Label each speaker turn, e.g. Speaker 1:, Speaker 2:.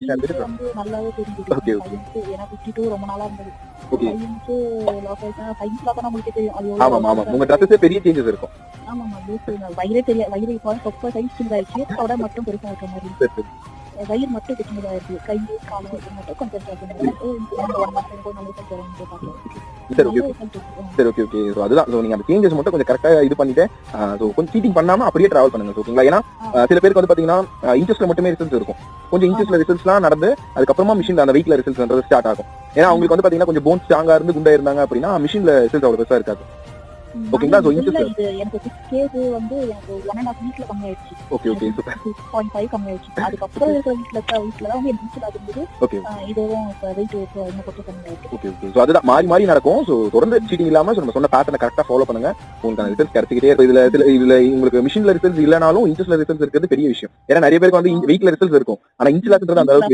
Speaker 1: பையனுக்கு வந்து நல்லாவே தெரிஞ்சுது.
Speaker 2: Okay, okay.
Speaker 1: பையனுக்கு ஏன்னா 52 ரொம்ப நாளா இருந்தது.
Speaker 2: ஓகே.
Speaker 1: பையனுக்கு லாஸ் ஆயிடுச்சுன்னா சைன்ஸ் பார்த்தா உங்களுக்கே தெரியும். அது எவ்வளோ
Speaker 2: ஆமாமா, ஆமா. உங்க ட்ரெஸ்ஸஸே பெரிய சேஞ்சஸ் இருக்கும்.
Speaker 1: ஆமாமா. வயிறே வயிறு இப்போ தொப்பை சைஸ் சின்னதாயிடுச்சு. தொட மட்டும் பெருசா இருக்க மாதிரி.
Speaker 2: சரி, சரி.
Speaker 1: வயிறு மட்டும் சின்னதா இருக்கு. கை, கால் மட்டும் கொஞ்சம் இந்த 1 மந்த் நல்ல ரிசல்ட் வரும்னு பார்த்தேன்.
Speaker 2: சரி, ஓகே.
Speaker 1: நல்ல ரிசல்ட் இருக்கு.
Speaker 2: சரி, ஓகே, ஓகே. சோ அதுதான். சோ நீங்க அந்த சேஞ்சஸ் மட்டும் கொஞ்சம் கரெக்ட்டா இது பண்ணிட்டு, சோ கொஞ்சம் சீட்டிங் பண்ணாம அப்படியே டிராவல் பண்ணுங்க. ஓகேங்களா? ஏன்னா சில பேருக்கு வந்து பாத்தீங்கன்னா இன்ச்சஸ்ல மட்டுமே ரிசல்ட்ஸ் இருக்கும். கொஞ்சம் இன்ச்சஸ்ல ரிசல்ட்ஸ்லாம் நடந்து அதுக்கப்புறமா மிஷின்ல அந்த வெயிட்ல ரிசல்ட்ஸ்ன்றது ஸ்டார்ட் ஆகும். ஏன்னா அவங்களுக்கு வந்து பாத்தீங்கன்னா கொஞ்சம் போன் ஸ்ட்ராங்கா இருந்து குண்டா இருந்தாங்க அப்படின்னா மிஷின்ல ரிசல்ட்ஸ் அவ்வளவு பெருசா இருக்காது. ஓகேங்களா? சோ இன்ச்சஸ்
Speaker 1: இது எனக்கு 6 கேஸ் வந்து எனக்கு 1.5 வீக்ல கம்மியாயிடுச்சு.
Speaker 2: Okay, okay. சூப்பர்.
Speaker 1: 6.5 கம்மியாயிடுச்சு. அதுக்கப்புறம் இருக்கிற வீட்ல தான் வந்து எனக்கு ஆகுது.
Speaker 2: ஓகே.
Speaker 1: இதுவும் இப்ப வெயிட் இன்னும் கொஞ்சம் கம்மியாயிருக்கு.
Speaker 2: Okay, okay. சோ அதுதான் மாறி நடக்கும். சோ தொடர்ந்து சீட்டிங் இல்லாம நம்ம சொன்ன பேட்டர்னை கரெக்ட்டா ஃபாலோ பண்ணுங்க. உங்களுக்கு ரிசல்ட்ஸ் கிடைச்சிட்டே இருக்கும். இதுல உங்களுக்கு மிஷின்ல ரிசல்ட்ஸ் இல்லனாலும் இன்ச்சஸ்ல ரிசல்ட்ஸ் இருக்கிறது பெரிய விஷயம். ஏன்னா நிறைய பேருக்கு வந்து வெயிட்ல ரிசல்ட்ஸ் இருக்கும். ஆனா இன்ச்ல இருக்கிறது அந்த அளவுக்கு